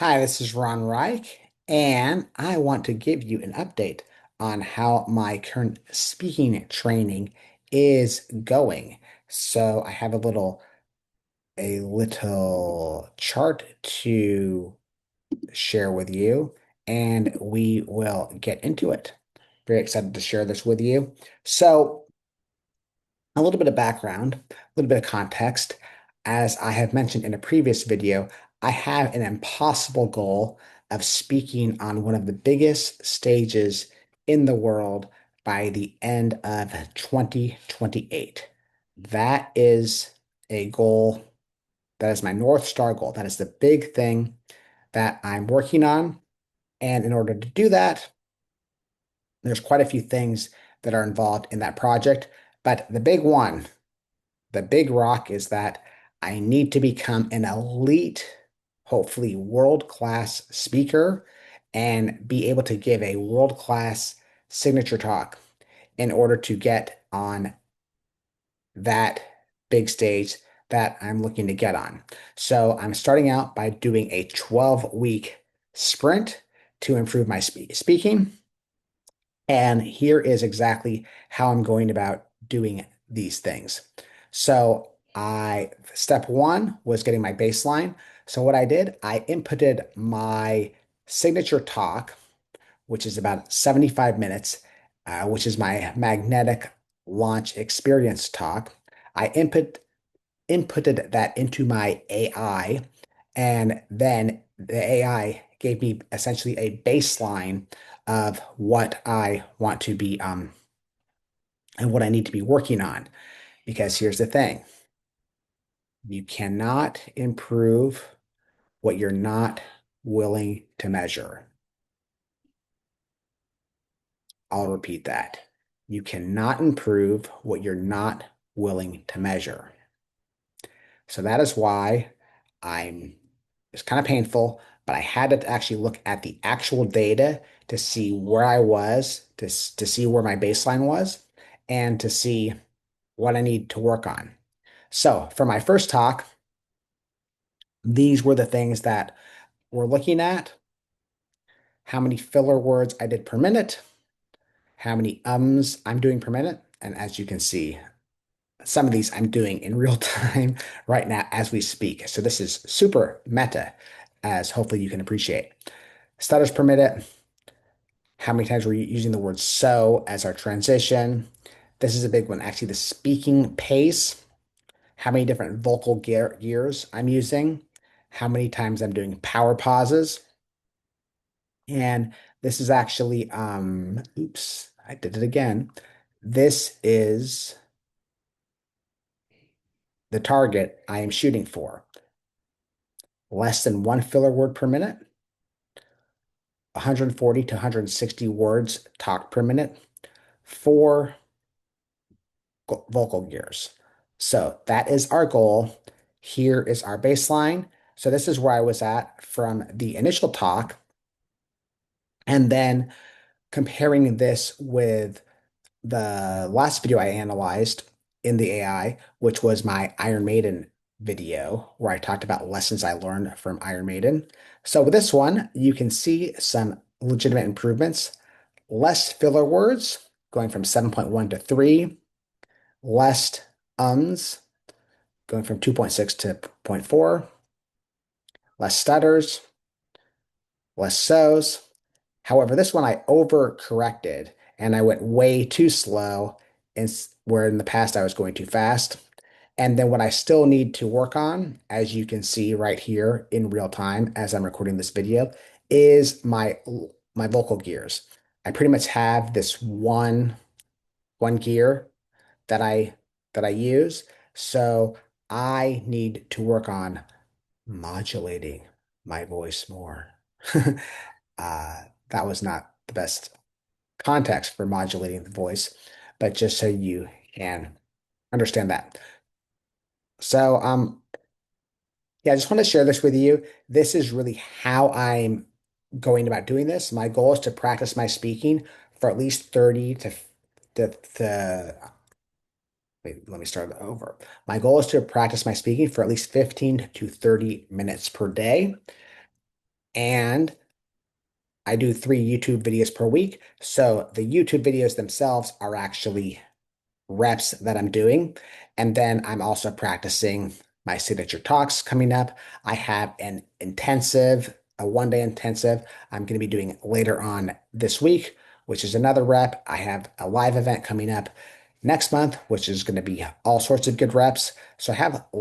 Hi, this is Ron Reich, and I want to give you an update on how my current speaking training is going. So I have a little chart to share with you, and we will get into it. Very excited to share this with you. So a little bit of background, a little bit of context. As I have mentioned in a previous video, I have an impossible goal of speaking on one of the biggest stages in the world by the end of 2028. That is a goal. That is my North Star goal. That is the big thing that I'm working on. And in order to do that, there's quite a few things that are involved in that project. But the big rock is that I need to become an elite, hopefully world-class speaker and be able to give a world-class signature talk in order to get on that big stage that I'm looking to get on. So I'm starting out by doing a 12-week sprint to improve my speaking. And here is exactly how I'm going about doing these things. So step one was getting my baseline. So what I did, I inputted my signature talk, which is about 75 minutes, which is my magnetic launch experience talk. I inputted that into my AI, and then the AI gave me essentially a baseline of what I want to be and what I need to be working on. Because here's the thing, you cannot improve what you're not willing to measure. I'll repeat that. You cannot improve what you're not willing to measure. So that is why I'm, it's kind of painful, but I had to actually look at the actual data to see where I was, to see where my baseline was, and to see what I need to work on. So for my first talk, these were the things that we're looking at: how many filler words I did per minute, how many ums I'm doing per minute. And as you can see, some of these I'm doing in real time right now as we speak. So this is super meta, as hopefully you can appreciate. Stutters per minute, how many times we're using the word so as our transition. This is a big one, actually, the speaking pace, how many different vocal gears I'm using, how many times I'm doing power pauses. And this is actually, oops, I did it again. This is the target I am shooting for. Less than one filler word per minute, 140 to 160 words talked per minute, four vocal gears. So that is our goal. Here is our baseline. So this is where I was at from the initial talk. And then comparing this with the last video I analyzed in the AI, which was my Iron Maiden video, where I talked about lessons I learned from Iron Maiden. So with this one, you can see some legitimate improvements. Less filler words, going from 7.1 to 3. Less ums, going from 2.6 to zero point 0.4. Less stutters, less so's. However, this one I overcorrected and I went way too slow, where in the past I was going too fast. And then what I still need to work on, as you can see right here in real time as I'm recording this video, is my vocal gears. I pretty much have this one gear that I use. So I need to work on modulating my voice more. That was not the best context for modulating the voice, but just so you can understand that. So, yeah, I just want to share this with you. This is really how I'm going about doing this. My goal is to practice my speaking for at least 30 to wait, let me start over. My goal is to practice my speaking for at least 15 to 30 minutes per day. And I do 3 YouTube videos per week. So the YouTube videos themselves are actually reps that I'm doing. And then I'm also practicing my signature talks coming up. I have an intensive, a 1 day intensive I'm going to be doing later on this week, which is another rep. I have a live event coming up next month, which is going to be all sorts of good reps. So I have a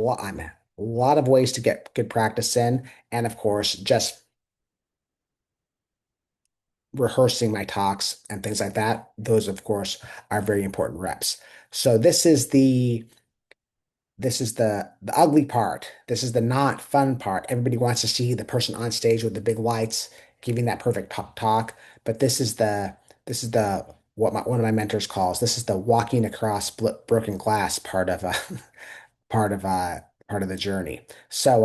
lot of ways to get good practice in. And of course, just rehearsing my talks and things like that. Those, of course, are very important reps. So this is the ugly part. This is the not fun part. Everybody wants to see the person on stage with the big lights giving that perfect talk, but this is the what one of my mentors calls this is the walking across broken glass part of part of part of the journey. So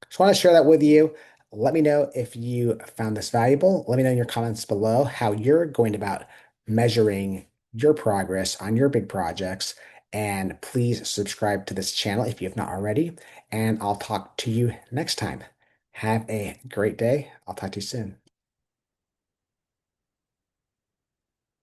just want to share that with you. Let me know if you found this valuable. Let me know in your comments below how you're going about measuring your progress on your big projects. And please subscribe to this channel if you have not already. And I'll talk to you next time. Have a great day. I'll talk to you soon.